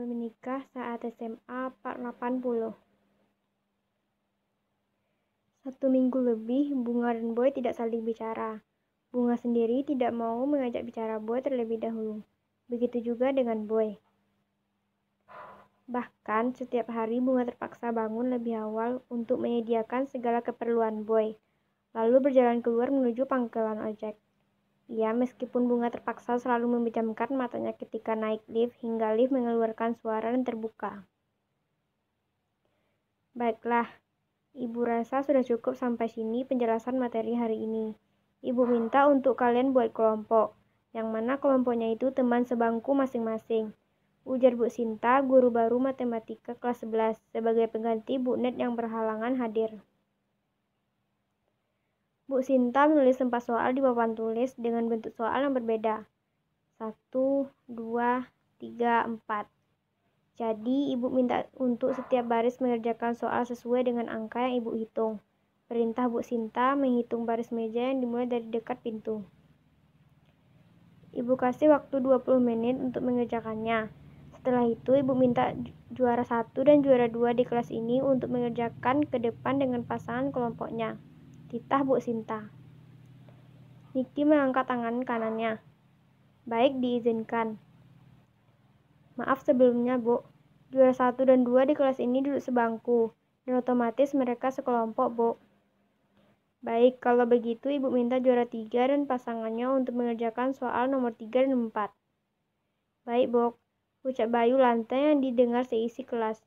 Menikah saat SMA 480. 1 minggu lebih, Bunga dan Boy tidak saling bicara. Bunga sendiri tidak mau mengajak bicara Boy terlebih dahulu. Begitu juga dengan Boy. Bahkan setiap hari Bunga terpaksa bangun lebih awal untuk menyediakan segala keperluan Boy, lalu berjalan keluar menuju pangkalan ojek. Ya, meskipun Bunga terpaksa selalu memejamkan matanya ketika naik lift hingga lift mengeluarkan suara dan terbuka. Baiklah, Ibu rasa sudah cukup sampai sini penjelasan materi hari ini. Ibu minta untuk kalian buat kelompok, yang mana kelompoknya itu teman sebangku masing-masing. Ujar Bu Sinta, guru baru matematika kelas 11, sebagai pengganti Bu Net yang berhalangan hadir. Bu Sinta menulis 4 soal di papan tulis dengan bentuk soal yang berbeda. 1, 2, 3, 4. Jadi, Ibu minta untuk setiap baris mengerjakan soal sesuai dengan angka yang Ibu hitung. Perintah Bu Sinta menghitung baris meja yang dimulai dari dekat pintu. Ibu kasih waktu 20 menit untuk mengerjakannya. Setelah itu, Ibu minta juara 1 dan juara 2 di kelas ini untuk mengerjakan ke depan dengan pasangan kelompoknya. Titah Bu Sinta. Niki mengangkat tangan kanannya. Baik, diizinkan. Maaf sebelumnya, Bu. Juara 1 dan 2 di kelas ini duduk sebangku, dan otomatis mereka sekelompok, Bu. Baik, kalau begitu Ibu minta juara 3 dan pasangannya untuk mengerjakan soal nomor 3 dan 4. Baik, Bu. Ucap Bayu lantai yang didengar seisi kelas.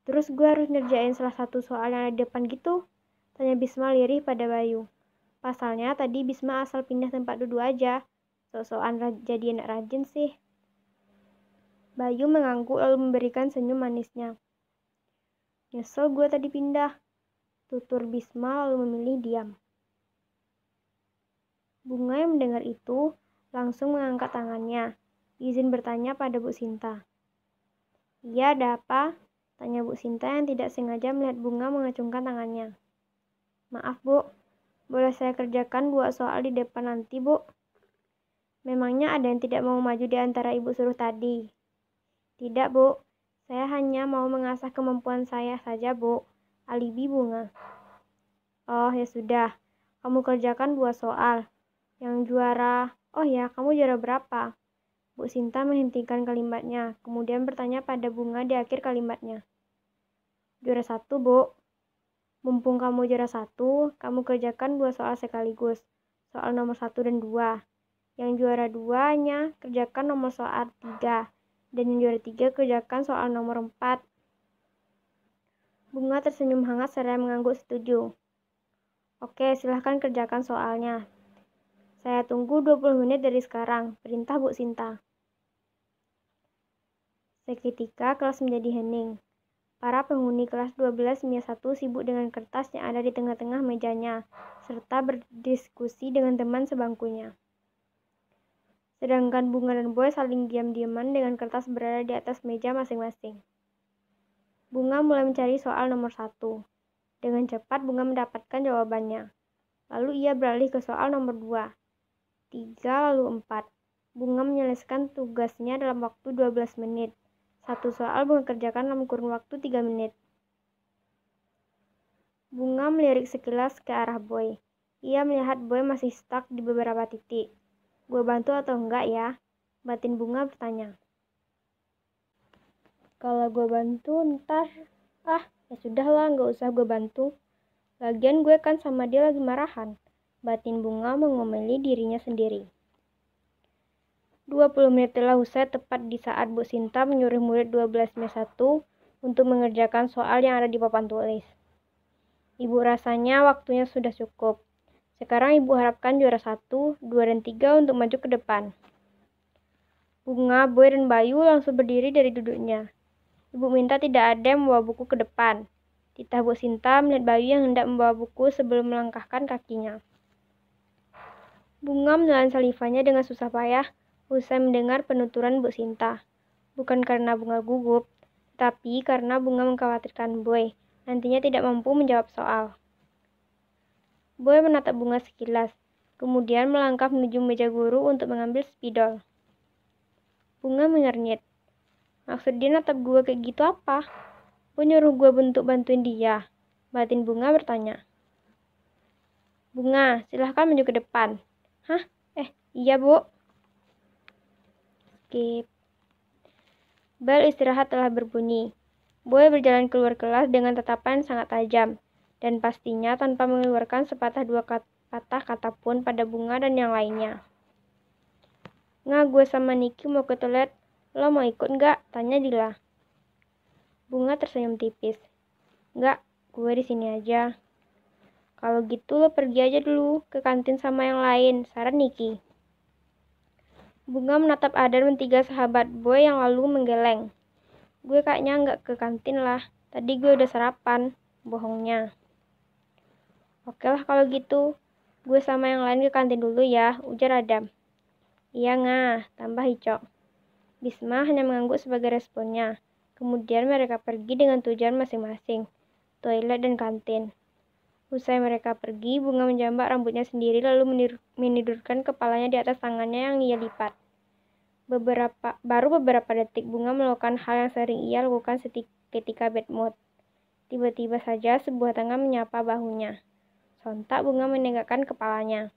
Terus gue harus ngerjain salah satu soal yang ada di depan gitu? Tanya Bisma lirih pada Bayu. Pasalnya tadi Bisma asal pindah tempat duduk aja. Sok-sokan jadi anak rajin sih. Bayu mengangguk lalu memberikan senyum manisnya. Nyesel gue tadi pindah. Tutur Bisma lalu memilih diam. Bunga yang mendengar itu langsung mengangkat tangannya. Izin bertanya pada Bu Sinta. Iya, ada apa? Tanya Bu Sinta yang tidak sengaja melihat Bunga mengacungkan tangannya. Maaf, Bu. Boleh saya kerjakan 2 soal di depan nanti, Bu? Memangnya ada yang tidak mau maju di antara Ibu suruh tadi? Tidak, Bu. Saya hanya mau mengasah kemampuan saya saja, Bu. Alibi Bunga. Oh, ya sudah. Kamu kerjakan 2 soal. Yang juara... Oh ya, kamu juara berapa? Bu Sinta menghentikan kalimatnya, kemudian bertanya pada Bunga di akhir kalimatnya. Juara 1, Bu. Mumpung kamu juara 1, kamu kerjakan 2 soal sekaligus. Soal nomor 1 dan 2. Yang juara 2-nya kerjakan nomor soal 3. Dan yang juara 3 kerjakan soal nomor 4. Bunga tersenyum hangat seraya mengangguk setuju. Oke, silahkan kerjakan soalnya. Saya tunggu 20 menit dari sekarang, perintah Bu Sinta. Seketika kelas menjadi hening. Para penghuni kelas 12 MIA 1 sibuk dengan kertas yang ada di tengah-tengah mejanya, serta berdiskusi dengan teman sebangkunya. Sedangkan Bunga dan Boy saling diam-diaman dengan kertas berada di atas meja masing-masing. Bunga mulai mencari soal nomor 1. Dengan cepat Bunga mendapatkan jawabannya. Lalu ia beralih ke soal nomor 2. 3 lalu 4. Bunga menyelesaikan tugasnya dalam waktu 12 menit. 1 soal Bunga kerjakan dalam kurun waktu 3 menit. Bunga melirik sekilas ke arah Boy. Ia melihat Boy masih stuck di beberapa titik. Gue bantu atau enggak ya? Batin Bunga bertanya. Kalau gue bantu ntar, ya sudah lah, gak usah gue bantu. Lagian gue kan sama dia lagi marahan. Batin Bunga mengomeli dirinya sendiri. 20 menit telah usai tepat di saat Bu Sinta menyuruh murid 12 MIA 1 untuk mengerjakan soal yang ada di papan tulis. Ibu rasanya waktunya sudah cukup. Sekarang Ibu harapkan juara 1, 2, dan 3 untuk maju ke depan. Bunga, Boy, dan Bayu langsung berdiri dari duduknya. Ibu minta tidak ada yang membawa buku ke depan. Titah Bu Sinta melihat Bayu yang hendak membawa buku sebelum melangkahkan kakinya. Bunga menelan salivanya dengan susah payah usai mendengar penuturan Bu Sinta. Bukan karena Bunga gugup, tapi karena Bunga mengkhawatirkan Boy nantinya tidak mampu menjawab soal. Boy menatap Bunga sekilas, kemudian melangkah menuju meja guru untuk mengambil spidol. Bunga mengernyit. Maksud dia natap gue kayak gitu apa? Gue nyuruh gue untuk bantuin dia. Batin Bunga bertanya. Bunga, silahkan maju ke depan. Hah? Iya, Bu. Skip. Bel istirahat telah berbunyi. Boy berjalan keluar kelas dengan tatapan sangat tajam, dan pastinya tanpa mengeluarkan sepatah dua patah kata pun pada Bunga dan yang lainnya. Gue sama Niki mau ke toilet. Lo mau ikut nggak? Tanya Dila. Bunga tersenyum tipis. Nggak, gue di sini aja. Kalau gitu lo pergi aja dulu ke kantin sama yang lain, saran Niki. Bunga menatap Adan bertiga sahabat Boy yang lalu menggeleng. Gue kayaknya nggak ke kantin lah. Tadi gue udah sarapan. Bohongnya. Oke lah kalau gitu. Gue sama yang lain ke kantin dulu ya, ujar Adam. Iya tambah Icok. Bisma hanya mengangguk sebagai responnya. Kemudian mereka pergi dengan tujuan masing-masing. Toilet dan kantin. Usai mereka pergi, Bunga menjambak rambutnya sendiri lalu menidurkan kepalanya di atas tangannya yang ia lipat. Baru beberapa detik Bunga melakukan hal yang sering ia lakukan ketika bad mood. Tiba-tiba saja sebuah tangan menyapa bahunya. Sontak Bunga menegakkan kepalanya.